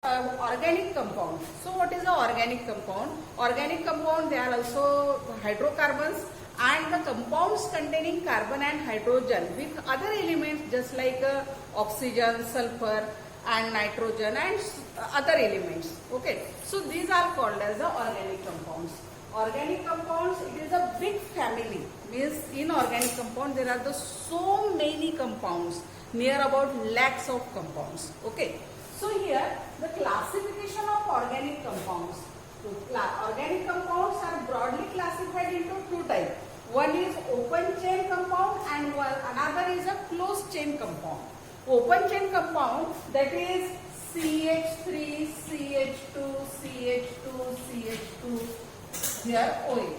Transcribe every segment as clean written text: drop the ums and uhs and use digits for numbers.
Organic compound. So what is the organic compound? Organic compound, they are also hydrocarbons and the compounds containing carbon and hydrogen with other elements just like oxygen, sulfur and nitrogen and other elements. Okay, so these are called as the organic compounds. Organic compounds, it is a big family. Means in organic compound there are so many compounds, near about lakhs of compounds. Okay, so here the classification of organic compounds. So, organic compounds are broadly classified into two types. One is open chain compound and another is a closed chain compound. Open chain compound, that is CH3, CH2, CH2, CH2, here OH.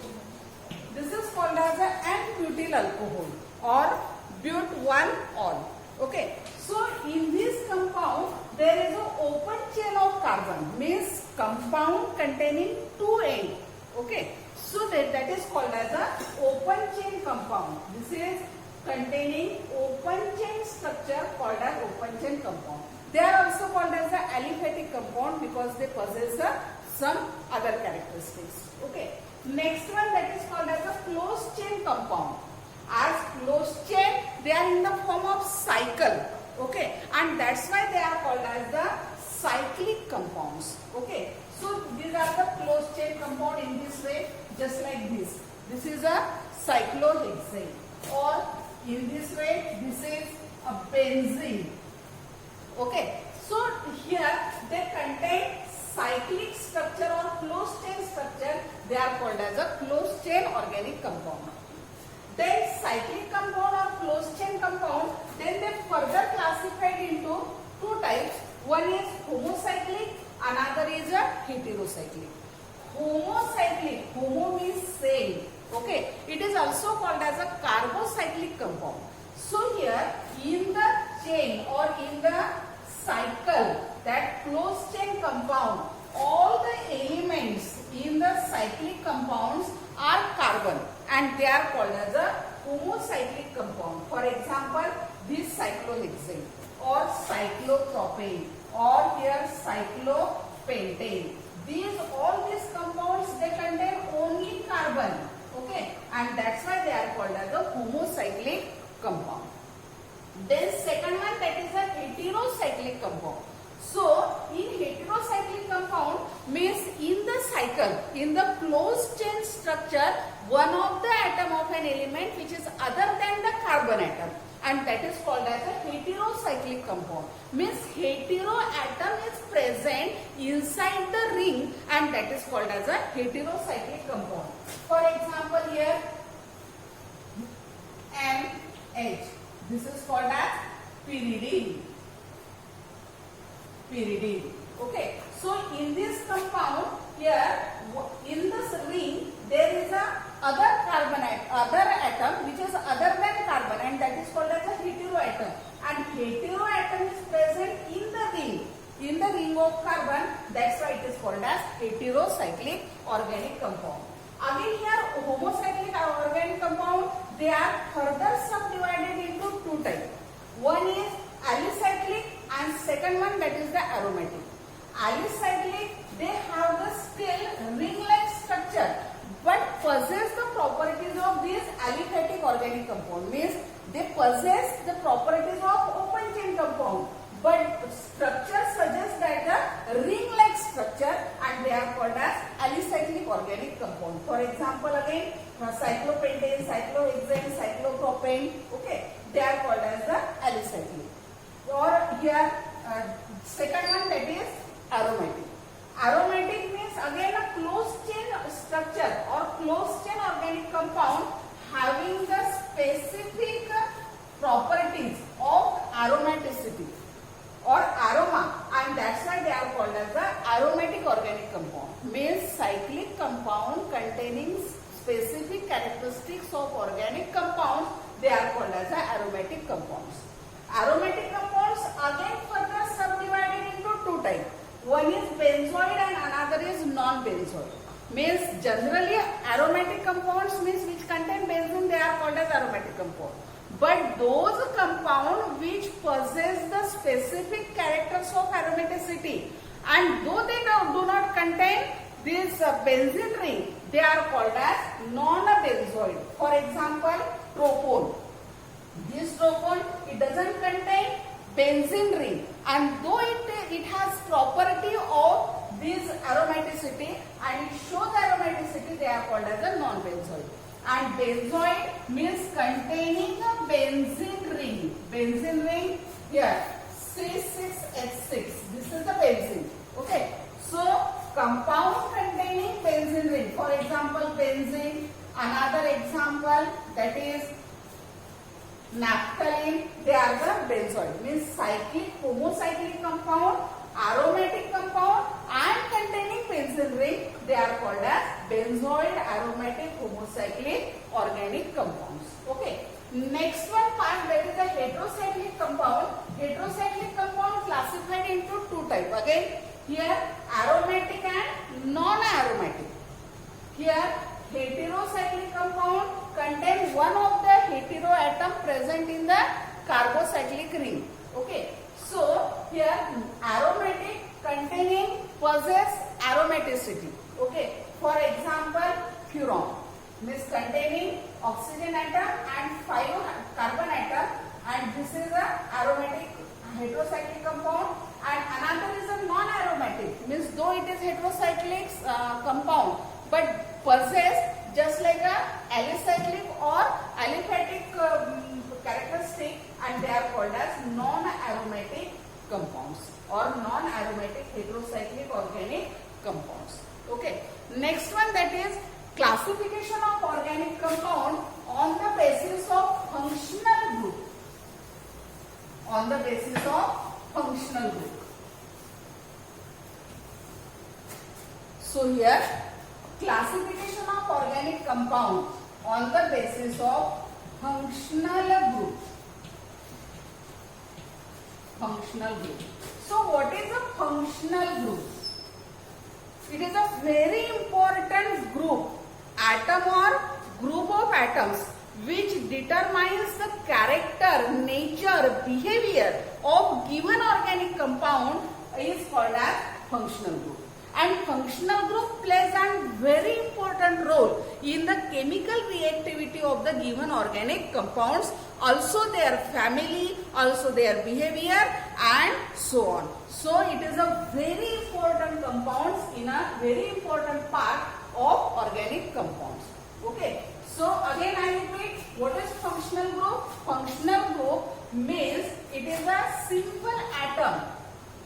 This is called as a N-butyl alcohol or but1-ol. Okay. So in this compound there is an open chain of carbon, means compound containing two ends. Okay. So that is called as a open chain compound. This is containing open chain structure called as open chain compound. They are also called as a aliphatic compound because they possess some other characteristics. Okay. Next one, that is called as a closed chain compound. As closed chain, they are in the form of cycle. Okay. And that's why they are called as the cyclic compounds. Okay. So these are the closed chain compound in this way, just like this. This is a cyclohexane, or in this way, this is a benzene. Okay. So here they contain cyclic structure or closed chain structure. They are called as a closed chain organic compound. Then cyclic compound or closed chain compound, then they further classified into two types. One is homocyclic, another is a heterocyclic. Homocyclic, homo means same. Okay, it is also called as a carbocyclic compound. So here in the chain or in the cycle, that closed chain compound, all the elements in the cyclic compounds are carbon and they are called as a homocyclic compound. For example, this cyclohexane or cyclopropane or here cyclopentane. All these compounds, they contain only carbon. Okay, and that's why they are called as a homocyclic compound. Then second one, that is a heterocyclic compound. So in heterocyclic compound means in the cycle, in the closed chain structure, one of the atom of an element which is other than the carbon atom, and that is called as a heterocyclic compound. Means hetero atom is present inside the ring and that is called as a heterocyclic compound. For example here NH, this is called as pyridine. Okay, so in this compound here, in this ring there is a other atom which is other than carbon and that is called as a heteroatom, and heteroatom is present in the ring of carbon. That's why it is called as heterocyclic organic compound. Again here homocyclic organic compound, they are further subdivided into two types. One is alicyclic and second one, that is the aromatic. Alicyclic, they have the still ring-like structure but possess the properties of this aliphatic organic compound. Means they possess the properties of open chain compound but structure suggests that a ring-like structure and they are called as alicyclic organic compound. For example, again cyclopentane, cyclohexane, cyclopropane, okay, they are called as the alicyclic. Or here second one, that is aromatic. Aromatic means again a closed chain structure or closed chain organic compound having the specific properties of aromaticity or aroma, and that's why they are called as the aromatic organic compound. Means cyclic compound containing specific characteristics of organic compounds, they are called as the aromatic compounds. Aromatic compounds again further subdivided into two types. One is benzoid and another is non-benzoid. Means generally aromatic compounds means which contain benzene, they are called as aromatic compound. But those compounds which possess the specific characters of aromaticity and though they do not contain this benzene ring, they are called as non-benzoid. For example, tropone. This tropone, it doesn't contain benzene ring, and though it has property of this aromaticity and it shows aromaticity, they are called as a non-benzoid. And benzoid means containing a benzene ring. Benzene ring here C6H6. This is the benzene. Okay. So compound containing benzene ring. For example, benzene. Another example, that is naphthalene. They are the benzoid. Means cyclic, homocyclic compound, aromatic compound, and containing benzene ring. They are called as benzoid aromatic homocyclic organic compounds. Okay. Next one part, that is the heterocyclic compound. Heterocyclic compound classified into two types. Again, here aromatic and non-aromatic. Here heterocyclic compound contains one of the hetero atom present in the carbocyclic ring. Okay. So here aromatic containing possess aromaticity. Okay. For example, furan means containing oxygen atom and 5 carbon atom, and this is a aromatic heterocyclic compound. And another is a non-aromatic, means though it is heterocyclic compound but possess just like a alicyclic or aliphatic characteristic, and they are called as non-aromatic compounds or non-aromatic heterocyclic organic compounds. Okay. Next one, that is classification of organic compound on the basis of functional group. On the basis of functional group. So here classification of organic compound on the basis of functional group. Functional group. So what is a functional group? It is a very important group, atom or group of atoms, which determines the character, nature, behavior of given organic compound is called as functional group. And functional group plays a very important role in the chemical reactivity of the given organic compounds, also their family, also their behavior, and so on. So it is a very important compounds in a very important part of organic compounds. Okay. So again I repeat, what is functional group? Functional group means it is a simple atom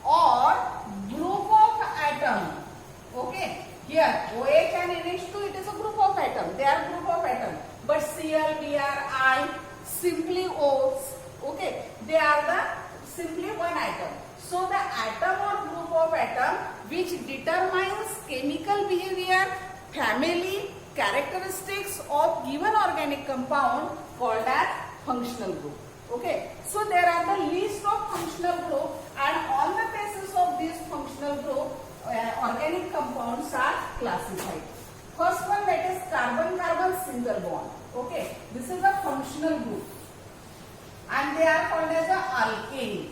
or group of atom. Okay. Here OH and NH2, it is a group of atom. They are group of atom. But Cl, Br, I, simply O's. Okay. They are the simply one atom. So the atom or group of atom which determines chemical behavior, family, characteristics of given organic compound called as functional group. Okay. So there are the list of functional group, and on the basis of this functional group, organic compounds are classified. First one, that is carbon-carbon single bond. Okay. This is a functional group, and they are called as a alkane.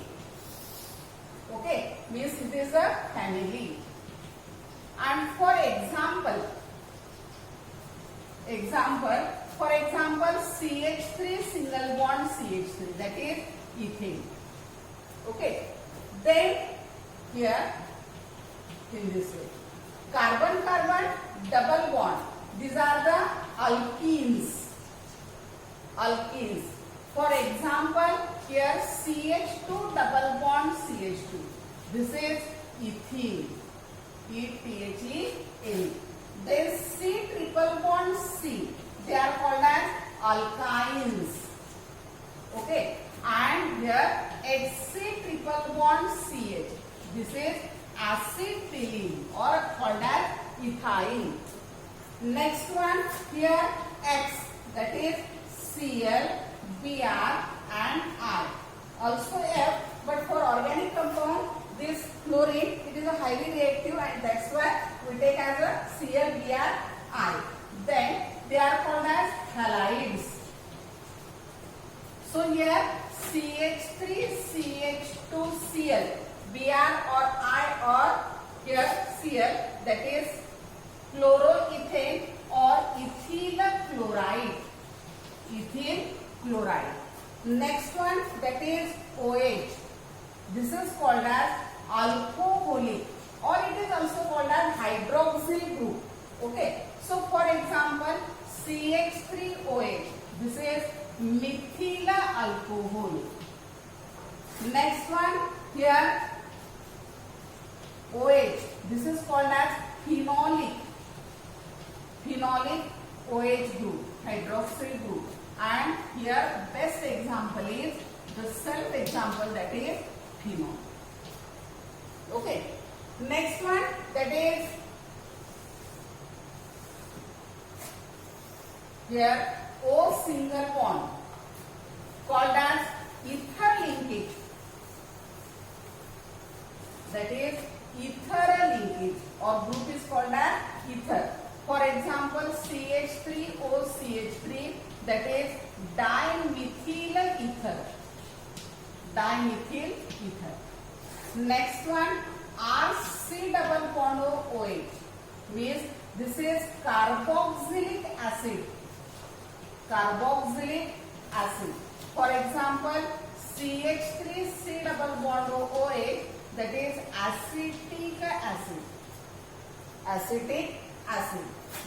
Okay. Means it is a family. And for example, for example, CH3 single bond CH3, that is ethane. Okay. Then here in this way, carbon-carbon double bond. These are the alkenes. Alkenes. For example, here CH2 double bond CH2. This is ethene. E-T-H-E-N. Then C triple bond C. They are called as alkynes. Okay. And here HC triple bond CH. This is acetylene or called as ethyl. Next one, here X, that is Cl, Br and I. Also F, but for organic compound, this fluorine, it is a highly reactive, and that's why we take as a ClBrI. Then they are called as halides. So here CH3, CH2, Cl, Br or I or here Cl, that is chloroethane or ethyl chloride. Ethyl chloride. Next one, that is OH. This is called as alcoholic, or it is also called as hydroxyl group. Okay. So for example, CH3OH. This is methyl alcohol. Next one, here OH. This is called as phenolic. Phenolic OH group, hydroxyl group. And here best example is the self example, that is phenol. Okay. Next one, that is here O single bond, called as ether linkage. That is ether linkage, or group is called as ether. For example, CH3OCH3, that is dimethyl ether. Dimethyl ether. Next one, RC double bond OH, means this is carboxylic acid. Carboxylic acid. For example, CH3C double bond OH, that is acetic acid. Acetic acid.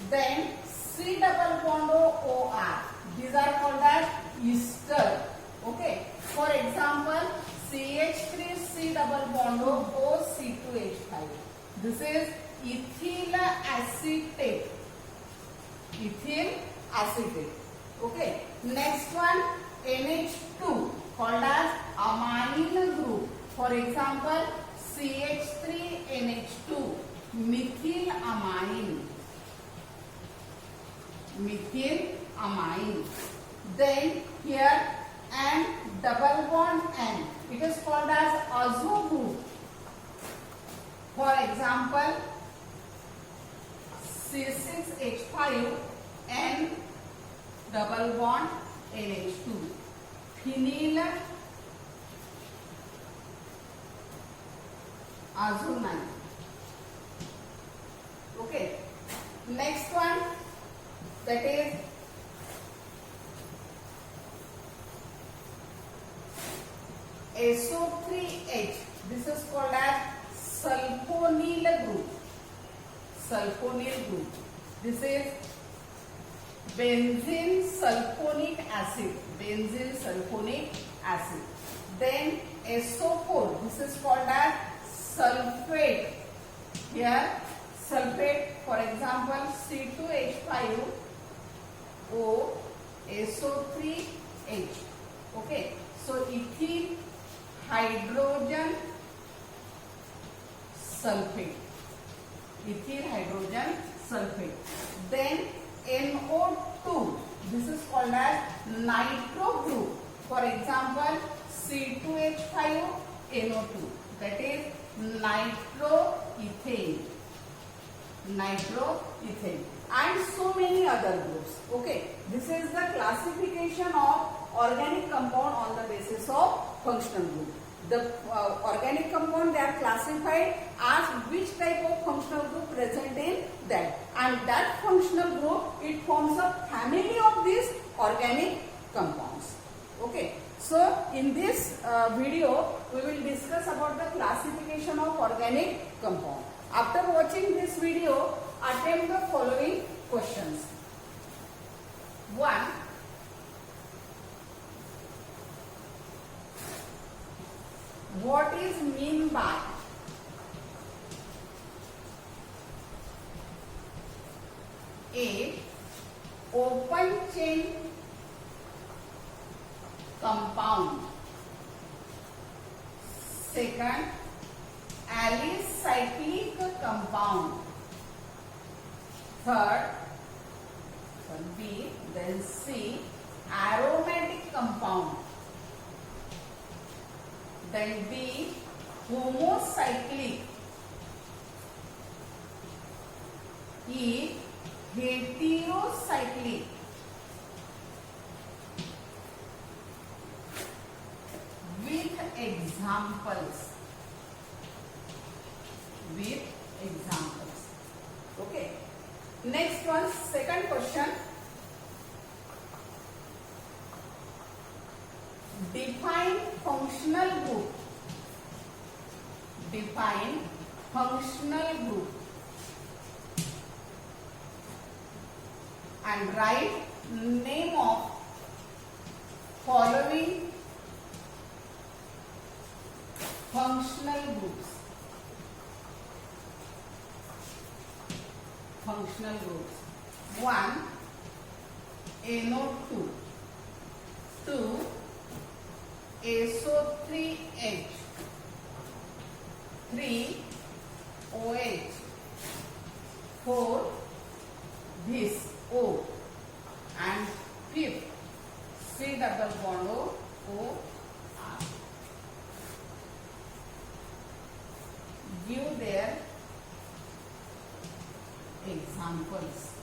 Then C double bond OR. These are called as ester. Okay. For example, CH3C double bond OC2H5. This is ethyl acetate. Ethyl acetate. Okay. Next one, NH2, called as amine group. For example, CH3NH2, methyl amine. Methyl amine. Then here N double bond N. It is called as azo group. For example, C6H5 N double bond NH2. Phenyl azonine. Okay. Next one, that is SO3H. This is called as sulfonyl group. Sulfonyl group. This is benzene sulfonic acid. Benzene sulfonic acid. Then SO4. This is called as sulfate. Here sulfate. For example, C2H5O SO3H. Okay. So ethyl hydrogen sulfate. Ethyl hydrogen sulfate. Then NO2. This is called as nitro group. For example, C2H5NO2. That is nitroethane. Nitroethane. And so many other groups. Okay. This is the classification of organic compound on the basis of functional group. The organic compound, they are classified as which type of functional group present in that, and that functional group, it forms a family of these organic compounds. Okay. So in this video we will discuss about the classification of organic compound. After watching this video, attempt the following questions. 1. What is mean by A. Open chain compound? Second, alicyclic compound. Third, B. Then C. Aromatic compound. Then D. Homocyclic. E. Heterocyclic. With examples. With examples. Okay. Next one, second question. Define functional group. Define functional group. And write name of following functional groups. Functional groups. 1. NO2. 2. SO3H. 3. OH. 4. This O. And 5th C double bond O R. Give their examples.